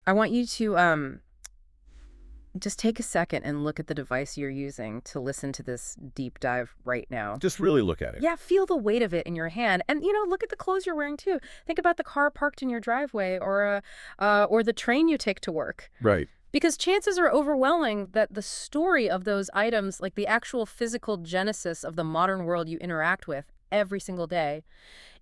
I want you to just take a second and look at the device you're using to listen to this deep dive right now. Just really look at it. Yeah, feel the weight of it in your hand, and look at the clothes you're wearing too. Think about the car parked in your driveway, or the train you take to work. Right. Because chances are overwhelming that the story of those items, like the actual physical genesis of the modern world you interact with every single day,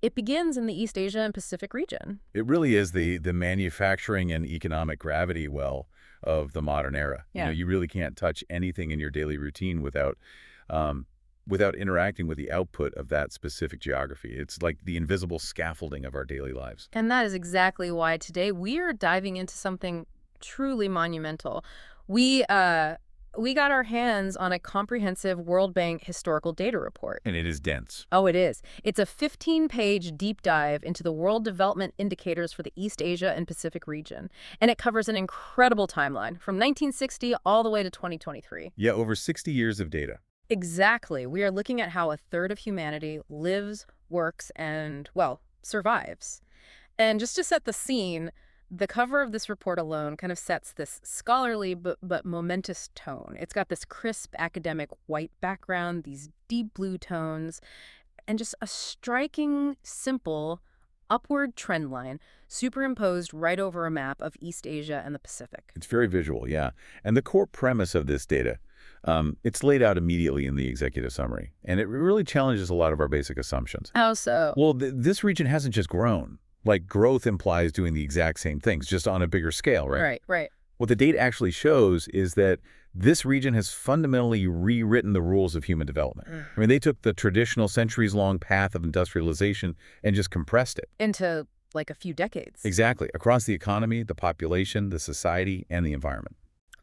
it begins in the East Asia and Pacific region. It really is the manufacturing and economic gravity well of the modern era. Yeah. You really can't touch anything in your daily routine without interacting with the output of that specific geography. It's like the invisible scaffolding of our daily lives. And that is exactly why today we are diving into something truly monumental. We got our hands on a comprehensive World Bank historical data report. And it is dense. Oh, it is. It's a 15-page deep dive into the world development indicators for the East Asia and Pacific region. And it covers an incredible timeline from 1960 all the way to 2023. Yeah, over 60 years of data. Exactly. We are looking at how a third of humanity lives, works, and, well, survives. And just to set the scene, the cover of this report alone kind of sets this scholarly but momentous tone. It's got this crisp academic white background, these deep blue tones, and just a striking, simple, upward trend line superimposed right over a map of East Asia and the Pacific. It's very visual, yeah. And the core premise of this data, it's laid out immediately in the executive summary. And it really challenges a lot of our basic assumptions. How so? Well, this region hasn't just grown. Like, growth implies doing the exact same things, just on a bigger scale, right? Right. What the data actually shows is that this region has fundamentally rewritten the rules of human development. I mean, they took the traditional centuries-long path of industrialization and just compressed it. Into, like, a few decades. Exactly. Across the economy, the population, the society, and the environment.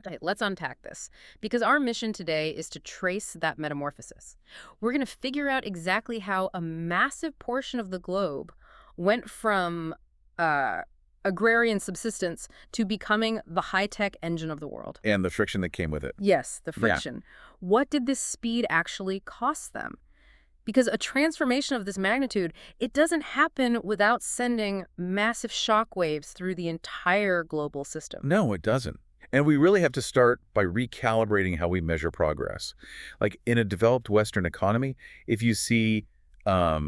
Okay, let's unpack this, because our mission today is to trace that metamorphosis. We're going to figure out exactly how a massive portion of the globe went from agrarian subsistence to becoming the high-tech engine of the world. And the friction that came with it. Yes, the friction. What did this speed actually cost them? Because a transformation of this magnitude, it doesn't happen without sending massive shockwaves through the entire global system. No, it doesn't. And we really have to start by recalibrating how we measure progress. Like, in a developed Western economy, if you see a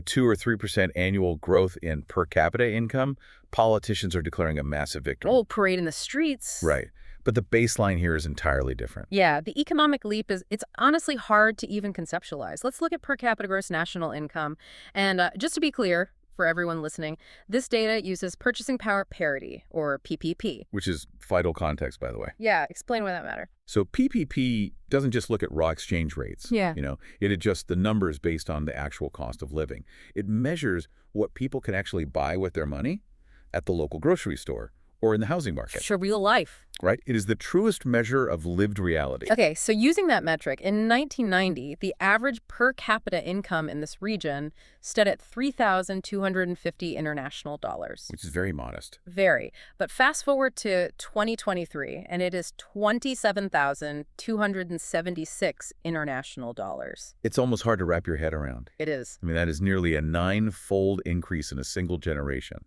2 or 3% annual growth in per capita income, politicians are declaring a massive victory. Oh, parade in the streets. Right. But the baseline here is entirely different. Yeah, the economic leap it's honestly hard to even conceptualize. Let's look at per capita gross national income. And just to be clear, for everyone listening, this data uses purchasing power parity, or PPP. Which is vital context, by the way. Yeah, explain why that matters. So PPP doesn't just look at raw exchange rates. Yeah. It adjusts the numbers based on the actual cost of living. It measures what people can actually buy with their money at the local grocery store or in the housing market. Sure, real life. Right? It is the truest measure of lived reality. Okay, so using that metric, in 1990, the average per capita income in this region stood at $3,250 international dollars. Which is very modest. Very. But fast forward to 2023, and it is $27,276 international dollars. It's almost hard to wrap your head around. It is. I mean, that is nearly a 9-fold increase in a single generation.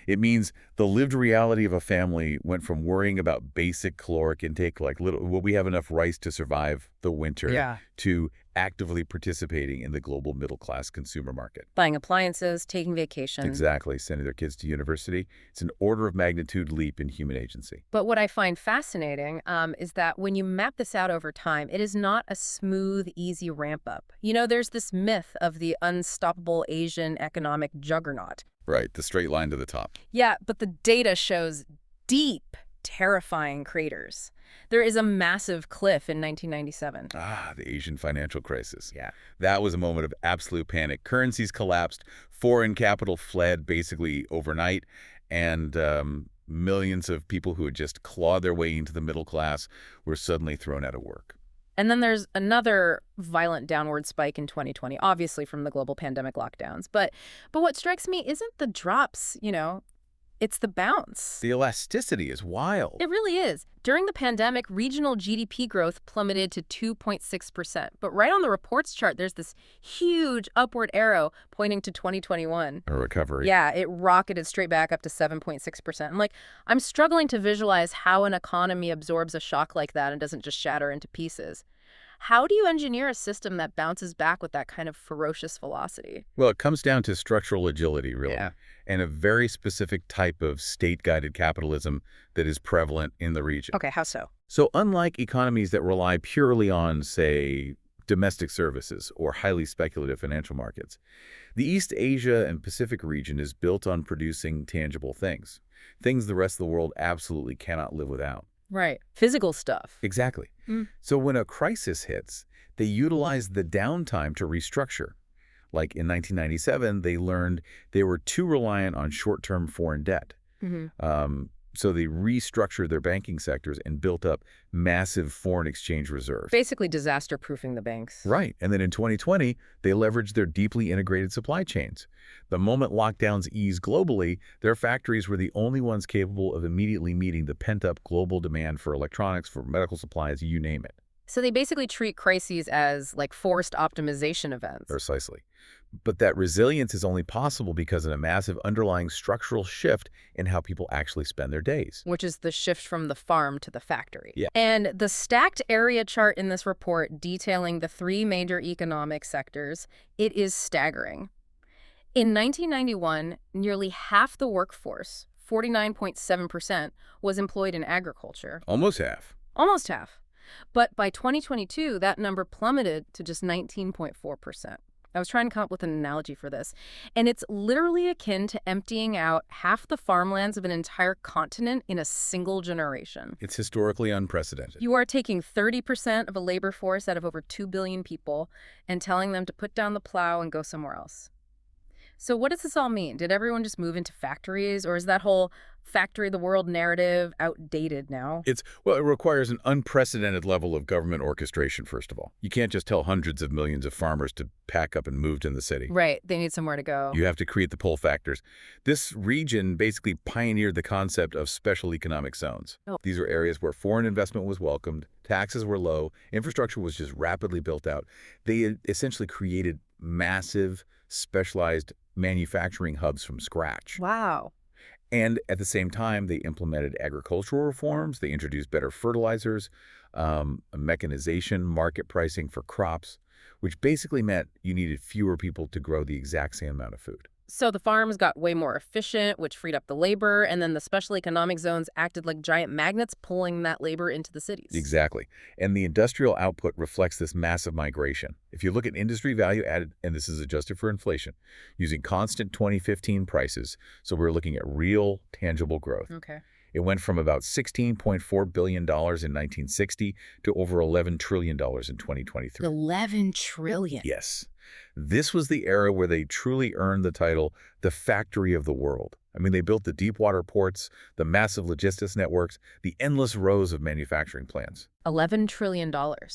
It means the lived reality of a family went from worrying about basic caloric intake, like will we have enough rice to survive the winter, to actively participating in the global middle-class consumer market. Buying appliances, taking vacations. Exactly. Sending their kids to university. It's an order of magnitude leap in human agency. But what I find fascinating is that when you map this out over time, it is not a smooth, easy ramp up. There's this myth of the unstoppable Asian economic juggernaut. Right, the straight line to the top. Yeah, but the data shows deep, terrifying craters. There is a massive cliff in 1997. Ah, the Asian financial crisis. Yeah. That was a moment of absolute panic. Currencies collapsed, foreign capital fled basically overnight, and millions of people who had just clawed their way into the middle class were suddenly thrown out of work. And then there's another violent downward spike in 2020, obviously from the global pandemic lockdowns. But what strikes me isn't the drops, It's the bounce. The elasticity is wild. It really is. During the pandemic, regional GDP growth plummeted to 2.6%. But right on the reports chart, there's this huge upward arrow pointing to 2021. A recovery. Yeah, it rocketed straight back up to 7.6%. I'm struggling to visualize how an economy absorbs a shock like that and doesn't just shatter into pieces. How do you engineer a system that bounces back with that kind of ferocious velocity? Well, it comes down to structural agility, really, Yeah. and a very specific type of state-guided capitalism that is prevalent in the region. Okay, how so? So unlike economies that rely purely on, say, domestic services or highly speculative financial markets, the East Asia and Pacific region is built on producing tangible things the rest of the world absolutely cannot live without. Right. Physical stuff. Exactly. Mm. So when a crisis hits, they utilize the downtime to restructure. Like in 1997, they learned they were too reliant on short-term foreign debt. So they restructured their banking sectors and built up massive foreign exchange reserves. Basically disaster-proofing the banks. Right. And then in 2020, they leveraged their deeply integrated supply chains. The moment lockdowns eased globally, their factories were the only ones capable of immediately meeting the pent-up global demand for electronics, for medical supplies, you name it. So they basically treat crises as like forced optimization events. Precisely. But that resilience is only possible because of a massive underlying structural shift in how people actually spend their days. Which is the shift from the farm to the factory. Yeah. And the stacked area chart in this report detailing the three major economic sectors, it is staggering. In 1991, nearly half the workforce, 49.7%, was employed in agriculture. Almost half. Almost half. But by 2022, that number plummeted to just 19.4%. I was trying to come up with an analogy for this, and it's literally akin to emptying out half the farmlands of an entire continent in a single generation. It's historically unprecedented. You are taking 30% of a labor force out of over 2 billion people and telling them to put down the plow and go somewhere else. So what does this all mean? Did everyone just move into factories, or is that whole factory of the world narrative outdated now? It requires an unprecedented level of government orchestration, first of all. You can't just tell hundreds of millions of farmers to pack up and move to the city. Right. They need somewhere to go. You have to create the pull factors. This region basically pioneered the concept of special economic zones. Oh. These are areas where foreign investment was welcomed, taxes were low, infrastructure was just rapidly built out. They essentially created massive, specialized manufacturing hubs from scratch. Wow. And at the same time, they implemented agricultural reforms. They introduced better fertilizers, mechanization, market pricing for crops, which basically meant you needed fewer people to grow the exact same amount of food. So the farms got way more efficient, which freed up the labor, and then the special economic zones acted like giant magnets pulling that labor into the cities. Exactly. And the industrial output reflects this massive migration. If you look at industry value added, and this is adjusted for inflation, using constant 2015 prices, so we're looking at real, tangible growth. Okay. It went from about $16.4 billion in 1960 to over $11 trillion in 2023. 11 trillion. Yes. This was the era where they truly earned the title, the factory of the world. I mean, they built the deep water ports, the massive logistics networks, the endless rows of manufacturing plants. $11 trillion.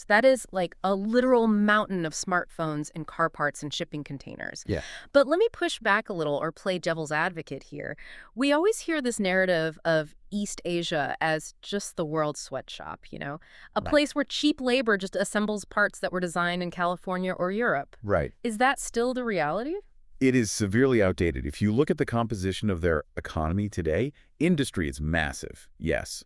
That is like a literal mountain of smartphones and car parts and shipping containers. Yeah. But let me push back a little or play devil's advocate here. We always hear this narrative of East Asia as just the world's sweatshop, a Right. place where cheap labor just assembles parts that were designed in California or Europe. Right. Is that still the reality? It is severely outdated. If you look at the composition of their economy today, industry is massive, yes,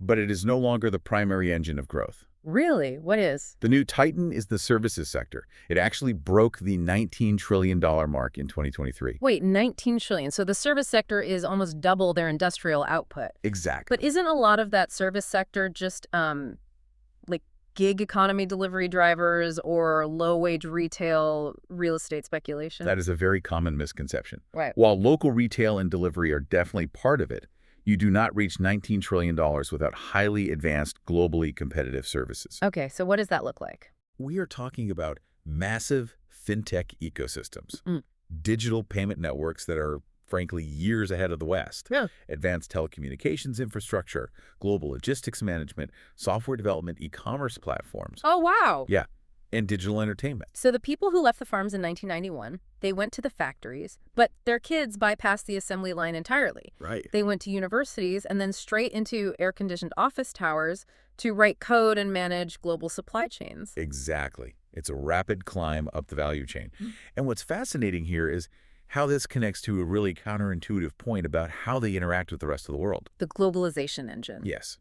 but it is no longer the primary engine of growth. Really? What is? The new titan is the services sector. It actually broke the $19 trillion mark in 2023. Wait, 19 trillion. So the service sector is almost double their industrial output. Exactly. But isn't a lot of that service sector just like gig economy delivery drivers or low-wage retail real estate speculation? That is a very common misconception. Right. While local retail and delivery are definitely part of it, you do not reach $19 trillion without highly advanced, globally competitive services. Okay, so what does that look like? We are talking about massive fintech ecosystems, digital payment networks that are, frankly, years ahead of the West, Yeah. advanced telecommunications infrastructure, global logistics management, software development, e-commerce platforms. Oh, wow. Yeah. and digital entertainment. So the people who left the farms in 1991, they went to the factories, but their kids bypassed the assembly line entirely. Right. They went to universities and then straight into air-conditioned office towers to write code and manage global supply chains. Exactly. It's a rapid climb up the value chain. And what's fascinating here is how this connects to a really counterintuitive point about how they interact with the rest of the world. The globalization engine. Yes.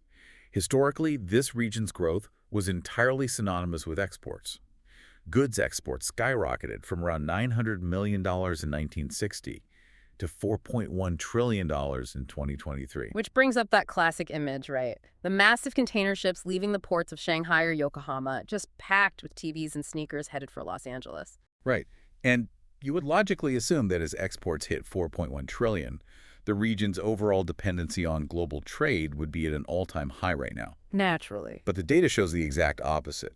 Historically, this region's growth was entirely synonymous with exports. Goods exports skyrocketed from around $900 million in 1960 to $4.1 trillion in 2023. Which brings up that classic image, right? The massive container ships leaving the ports of Shanghai or Yokohama, just packed with TVs and sneakers headed for Los Angeles. Right. And you would logically assume that as exports hit $4.1 trillion, the region's overall dependency on global trade would be at an all-time high right now. Naturally. But the data shows the exact opposite.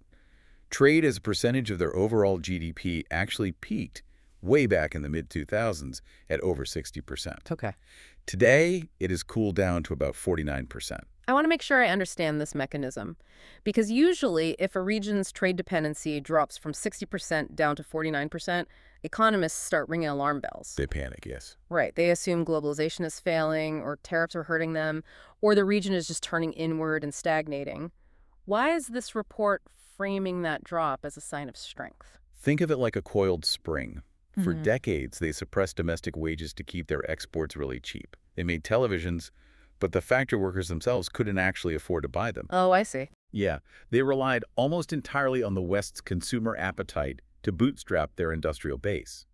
Trade as a percentage of their overall GDP actually peaked way back in the mid-2000s at over 60%. Okay. Today, it has cooled down to about 49%. I want to make sure I understand this mechanism, because usually if a region's trade dependency drops from 60% down to 49%, economists start ringing alarm bells. They panic, yes. Right. They assume globalization is failing, or tariffs are hurting them, or the region is just turning inward and stagnating. Why is this report framing that drop as a sign of strength? Think of it like a coiled spring. For decades, they suppressed domestic wages to keep their exports really cheap. They made televisions, but the factory workers themselves couldn't actually afford to buy them. Oh, I see. Yeah, they relied almost entirely on the West's consumer appetite to bootstrap their industrial base.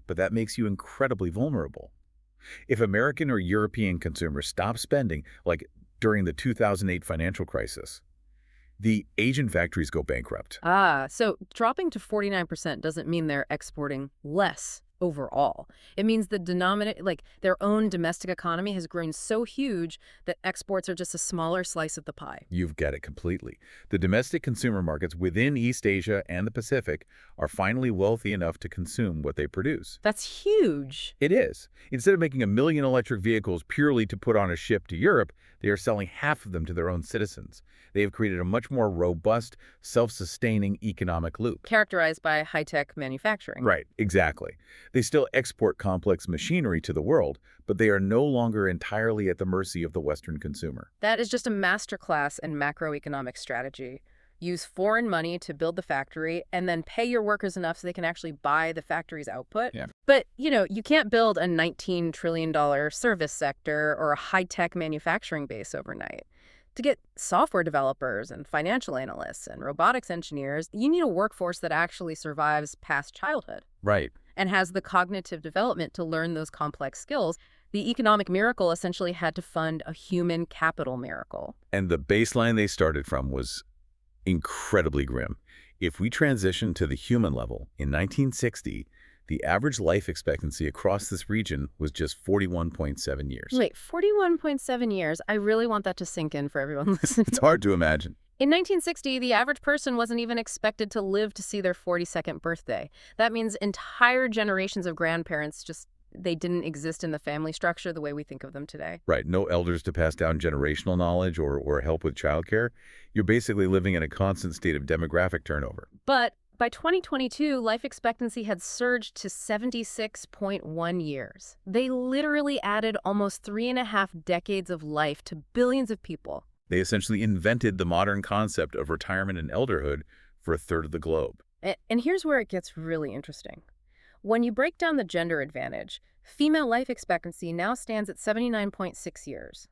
But that makes you incredibly vulnerable. If American or European consumers stop spending, like during the 2008 financial crisis, the Asian factories go bankrupt. So dropping to 49% doesn't mean they're exporting less overall. It means the their own domestic economy has grown so huge that exports are just a smaller slice of the pie. You've got it completely. The domestic consumer markets within East Asia and the Pacific are finally wealthy enough to consume what they produce. That's huge. It is. Instead of making 1 million electric vehicles purely to put on a ship to Europe, they are selling half of them to their own citizens. They have created a much more robust, self-sustaining economic loop. Characterized by high-tech manufacturing. Right, exactly. They still export complex machinery to the world, but they are no longer entirely at the mercy of the Western consumer. That is just a masterclass in macroeconomic strategy. Use foreign money to build the factory and then pay your workers enough so they can actually buy the factory's output. Yeah. But, you can't build a $19 trillion service sector or a high-tech manufacturing base overnight. To get software developers and financial analysts and robotics engineers, you need a workforce that actually survives past childhood. Right. And has the cognitive development to learn those complex skills. The economic miracle essentially had to fund a human capital miracle. And the baseline they started from was incredibly grim. If we transition to the human level, in 1960, the average life expectancy across this region was just 41.7 years. Wait, 41.7 years. I really want that to sink in for everyone listening. It's hard to imagine. In 1960, the average person wasn't even expected to live to see their 42nd birthday. That means entire generations of grandparents they didn't exist in the family structure the way we think of them today. Right. No elders to pass down generational knowledge or help with childcare. You're basically living in a constant state of demographic turnover. But by 2022, life expectancy had surged to 76.1 years. They literally added almost 3.5 decades of life to billions of people. They essentially invented the modern concept of retirement and elderhood for a third of the globe. And here's where it gets really interesting. When you break down the gender advantage, female life expectancy now stands at 79.6 years.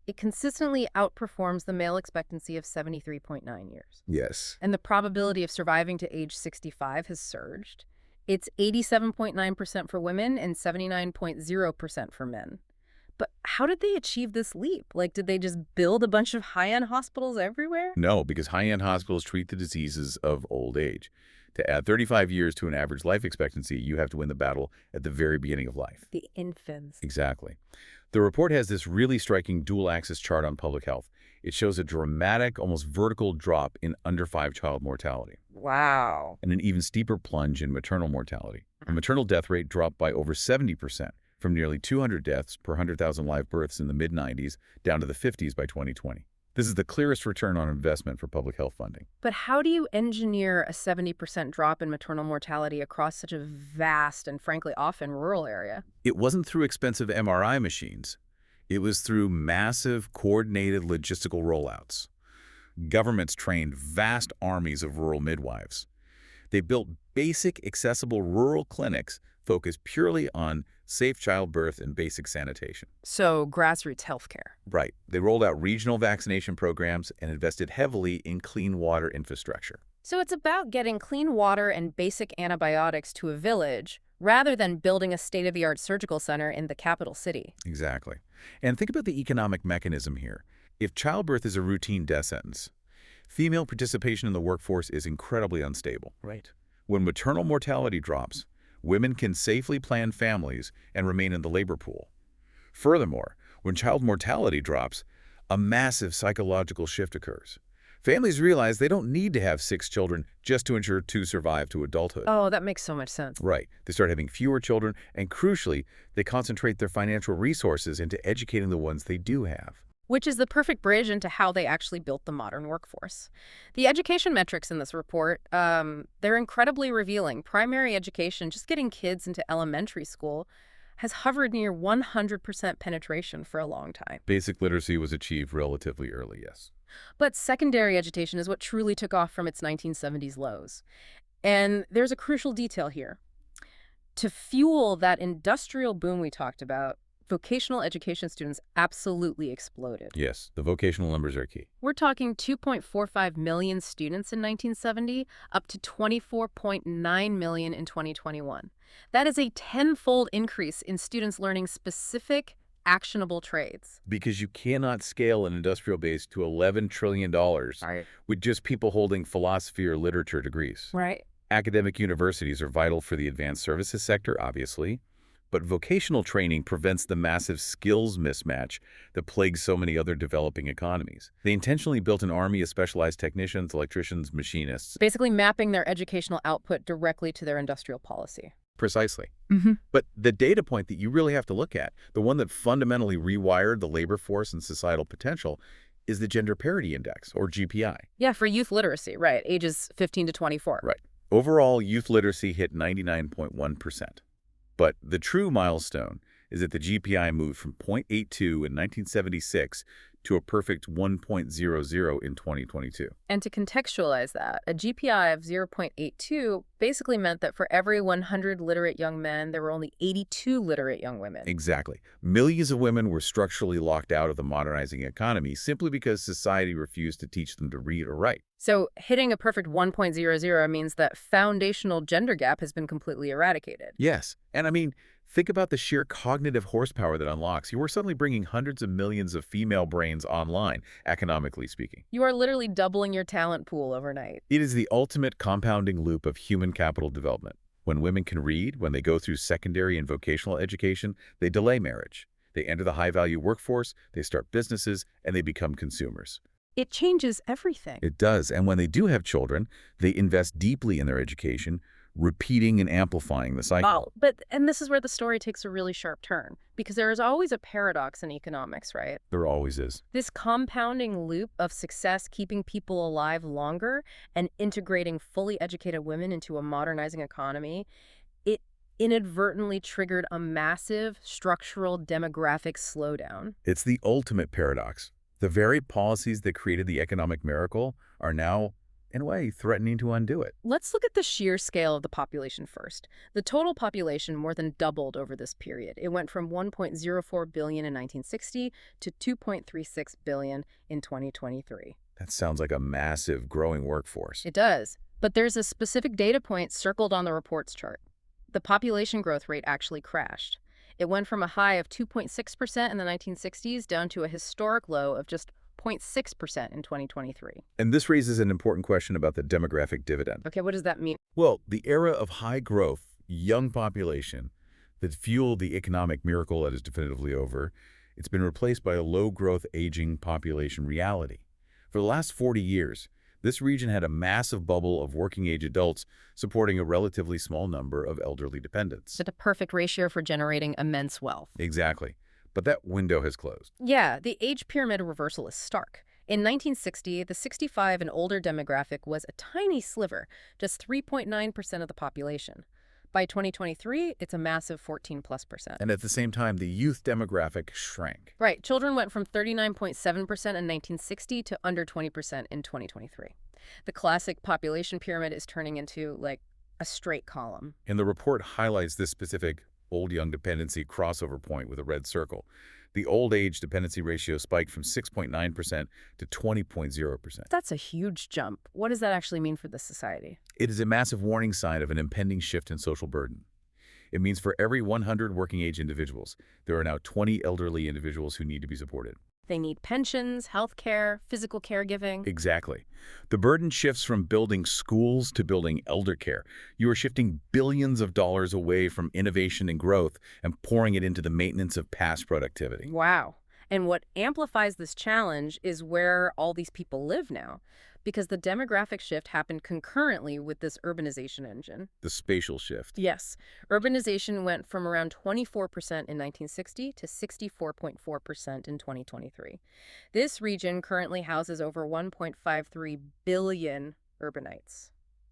It consistently outperforms the male expectancy of 73.9 years. Yes. And the probability of surviving to age 65 has surged. It's 87.9% for women and 79.0% for men. But how did they achieve this leap? Did they just build a bunch of high-end hospitals everywhere? No, because high-end hospitals treat the diseases of old age. To add 35 years to an average life expectancy, you have to win the battle at the very beginning of life. The infants. Exactly. The report has this really striking dual-axis chart on public health. It shows a dramatic, almost vertical drop in under-5 child mortality. Wow. And an even steeper plunge in maternal mortality. The maternal death rate dropped by over 70%, from nearly 200 deaths per 100,000 live births in the mid-90s down to the 50s by 2020. This is the clearest return on investment for public health funding. But how do you engineer a 70% drop in maternal mortality across such a vast and frankly often rural area? It wasn't through expensive MRI machines. It was through massive, coordinated logistical rollouts. Governments trained vast armies of rural midwives. They built basic, accessible rural clinics focused purely on safe childbirth and basic sanitation. So grassroots healthcare. Right. They rolled out regional vaccination programs and invested heavily in clean water infrastructure. So it's about getting clean water and basic antibiotics to a village rather than building a state-of-the-art surgical center in the capital city. Exactly. And think about the economic mechanism here. If childbirth is a routine death sentence, female participation in the workforce is incredibly unstable. Right. When maternal mortality drops, women can safely plan families and remain in the labor pool. Furthermore, when child mortality drops, a massive psychological shift occurs. Families realize they don't need to have 6 children just to ensure 2 survive to adulthood. Oh, that makes so much sense. Right. They start having fewer children, and crucially, they concentrate their financial resources into educating the ones they do have. Which is the perfect bridge into how they actually built the modern workforce. The education metrics in this report, they're incredibly revealing. Primary education, just getting kids into elementary school, has hovered near 100% penetration for a long time. Basic literacy was achieved relatively early, yes. But secondary education is what truly took off from its 1970s lows. And there's a crucial detail here. To fuel that industrial boom we talked about, vocational education students absolutely exploded. Yes, the vocational numbers are key. We're talking 2.45 million students in 1970, up to 24.9 million in 2021. That is a tenfold increase in students learning specific, actionable trades. Because you cannot scale an industrial base to $11 trillion Right. with just people holding philosophy or literature degrees. Right. Academic universities are vital for the advanced services sector, obviously, but vocational training prevents the massive skills mismatch that plagues so many other developing economies. They intentionally built an army of specialized technicians, electricians, machinists. Basically mapping their educational output directly to their industrial policy. Precisely. Mm-hmm. But the data point that you really have to look at, the one that fundamentally rewired the labor force and societal potential, is the Gender Parity Index, or GPI. Yeah, for youth literacy, right, ages 15 to 24. Right. Overall, youth literacy hit 99.1%. But the true milestone is that the GPI moved from 0.82 in 1976 to a perfect 1.00 in 2022. And to contextualize that, a GPI of 0.82 basically meant that for every 100 literate young men, there were only 82 literate young women. Exactly. Millions of women were structurally locked out of the modernizing economy simply because society refused to teach them to read or write. So hitting a perfect 1.00 means that foundational gender gap has been completely eradicated. Yes. And I mean, think about the sheer cognitive horsepower that unlocks. You are suddenly bringing hundreds of millions of female brains online, economically speaking. You are literally doubling your talent pool overnight. It is the ultimate compounding loop of human capital development. When women can read, when they go through secondary and vocational education, they delay marriage. They enter the high-value workforce, they start businesses, and they become consumers. It changes everything. It does. And when they do have children, they invest deeply in their education, repeating and amplifying the cycle. And this is where the story takes a really sharp turn, because there is always a paradox in economics, right? There always is. This compounding loop of success keeping people alive longer and integrating fully educated women into a modernizing economy, it inadvertently triggered a massive structural demographic slowdown. It's the ultimate paradox. The very policies that created the economic miracle are now, in a way, threatening to undo it. Let's look at the sheer scale of the population first. The total population more than doubled over this period. It went from 1.04 billion in 1960 to 2.36 billion in 2023. That sounds like a massive growing workforce. It does. But there's a specific data point circled on the report's chart. The population growth rate actually crashed. It went from a high of 2.6% in the 1960s down to a historic low of just 0.6% in 2023. And this raises an important question about the demographic dividend. Okay, what does that mean? Well, the era of high growth, young population that fueled the economic miracle that is definitively over, it's been replaced by a low-growth, aging population reality. For the last 40 years, this region had a massive bubble of working-age adults supporting a relatively small number of elderly dependents. It's a perfect ratio for generating immense wealth. Exactly. But that window has closed. Yeah, the age pyramid reversal is stark. In 1960, the 65 and older demographic was a tiny sliver, just 3.9% of the population. By 2023, it's a massive 14+%. And at the same time, the youth demographic shrank. Right, children went from 39.7% in 1960 to under 20% in 2023. The classic population pyramid is turning into, like, a straight column. And the report highlights this specific old-young dependency crossover point with a red circle. The old-age dependency ratio spiked from 6.9% to 20.0%. That's a huge jump. What does that actually mean for the society? It is a massive warning sign of an impending shift in social burden. It means for every 100 working-age individuals, there are now 20 elderly individuals who need to be supported. They need pensions, health care, physical caregiving. Exactly. The burden shifts from building schools to building elder care. You are shifting billions of dollars away from innovation and growth and pouring it into the maintenance of past productivity. Wow. And what amplifies this challenge is where all these people live now, because the demographic shift happened concurrently with this urbanization engine. The spatial shift. Yes, urbanization went from around 24% in 1960 to 64.4% in 2023. This region currently houses over 1.53 billion urbanites.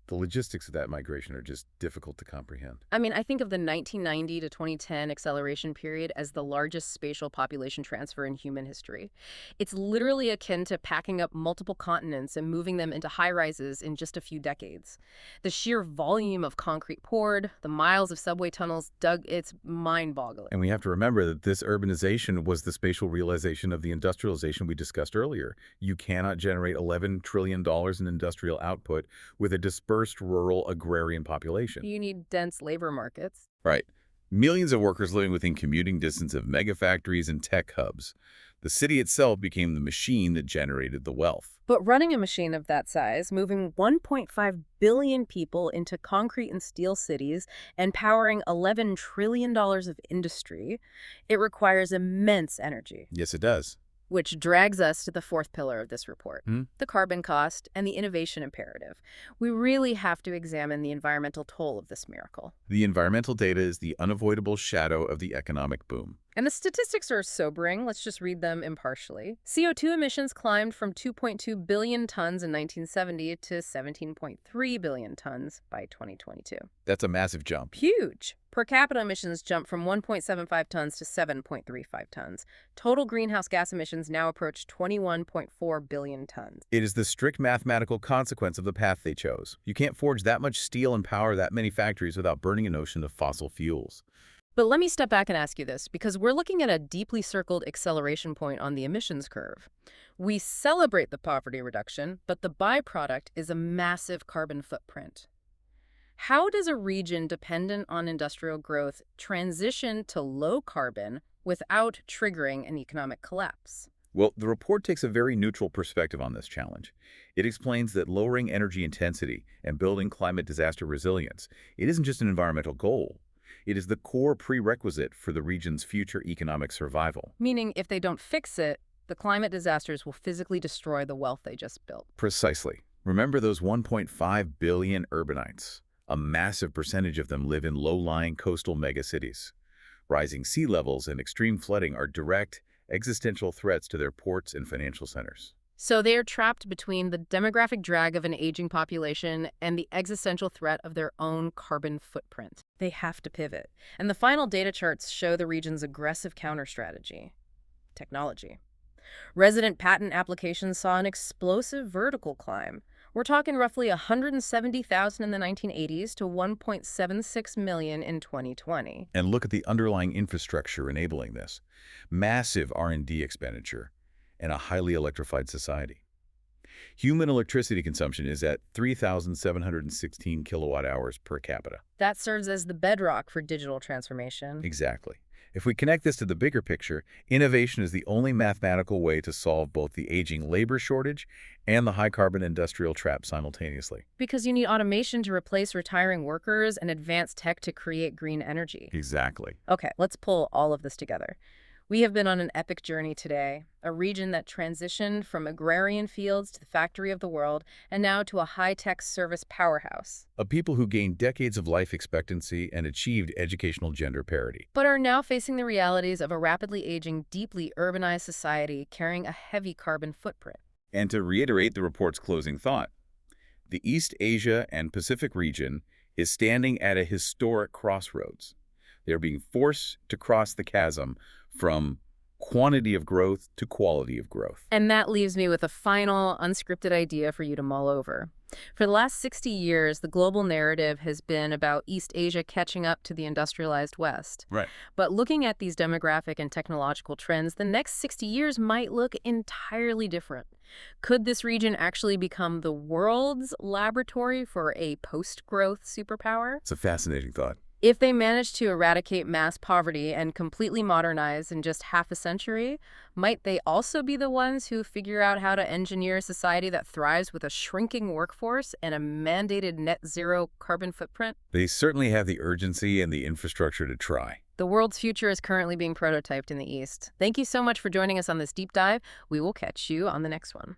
The logistics of that migration are just difficult to comprehend. I mean, I think of the 1990 to 2010 acceleration period as the largest spatial population transfer in human history. It's literally akin to packing up multiple continents and moving them into high-rises in just a few decades. The sheer volume of concrete poured, the miles of subway tunnels dug, it's mind-boggling. And we have to remember that this urbanization was the spatial realization of the industrialization we discussed earlier. You cannot generate $11 trillion in industrial output with a dispersed rural agrarian population. You need dense labor markets. Right. Millions of workers living within commuting distance of megafactories and tech hubs. The city itself became the machine that generated the wealth. But running a machine of that size, moving 1.5 billion people into concrete and steel cities, and powering $11 trillion of industry, it requires immense energy. Yes, it does. Which drags us to the fourth pillar of this report, Hmm? the carbon cost and the innovation imperative. We really have to examine the environmental toll of this miracle. The environmental data is the unavoidable shadow of the economic boom. And the statistics are sobering. Let's just read them impartially. CO2 emissions climbed from 2.2 billion tons in 1970 to 17.3 billion tons by 2022. That's a massive jump. Huge. Per capita emissions jumped from 1.75 tons to 7.35 tons. Total greenhouse gas emissions now approach 21.4 billion tons. It is the strict mathematical consequence of the path they chose. You can't forge that much steel and power that many factories without burning an ocean of fossil fuels. But let me step back and ask you this, because we're looking at a deeply circled acceleration point on the emissions curve. We celebrate the poverty reduction, but the byproduct is a massive carbon footprint. How does a region dependent on industrial growth transition to low carbon without triggering an economic collapse? Well, the report takes a very neutral perspective on this challenge. It explains that lowering energy intensity and building climate disaster resilience, it isn't just an environmental goal. It is the core prerequisite for the region's future economic survival. Meaning, if they don't fix it, the climate disasters will physically destroy the wealth they just built. Precisely. Remember those 1.5 billion urbanites. A massive percentage of them live in low-lying coastal megacities. Rising sea levels and extreme flooding are direct, existential threats to their ports and financial centers. So they are trapped between the demographic drag of an aging population and the existential threat of their own carbon footprint. They have to pivot. And the final data charts show the region's aggressive counter-strategy: technology. Resident patent applications saw an explosive vertical climb. We're talking roughly 170,000 in the 1980s to 1.76 million in 2020. And look at the underlying infrastructure enabling this. Massive R&D expenditure and a highly electrified society. Human electricity consumption is at 3,716 kilowatt hours per capita. That serves as the bedrock for digital transformation. Exactly. If we connect this to the bigger picture, innovation is the only mathematical way to solve both the aging labor shortage and the high-carbon industrial trap simultaneously. Because you need automation to replace retiring workers and advanced tech to create green energy. Exactly. Okay, let's pull all of this together. We have been on an epic journey today, a region that transitioned from agrarian fields to the factory of the world, and now to a high-tech service powerhouse. A people who gained decades of life expectancy and achieved educational gender parity. But are now facing the realities of a rapidly aging, deeply urbanized society carrying a heavy carbon footprint. And to reiterate the report's closing thought, the East Asia and Pacific region is standing at a historic crossroads. They're being forced to cross the chasm from quantity of growth to quality of growth. And that leaves me with a final, unscripted idea for you to mull over. For the last 60 years, the global narrative has been about East Asia catching up to the industrialized West. Right. But looking at these demographic and technological trends, the next 60 years might look entirely different. Could this region actually become the world's laboratory for a post-growth superpower? It's a fascinating thought. If they manage to eradicate mass poverty and completely modernize in just half a century, might they also be the ones who figure out how to engineer a society that thrives with a shrinking workforce and a mandated net zero carbon footprint? They certainly have the urgency and the infrastructure to try. The world's future is currently being prototyped in the East. Thank you so much for joining us on this deep dive. We will catch you on the next one.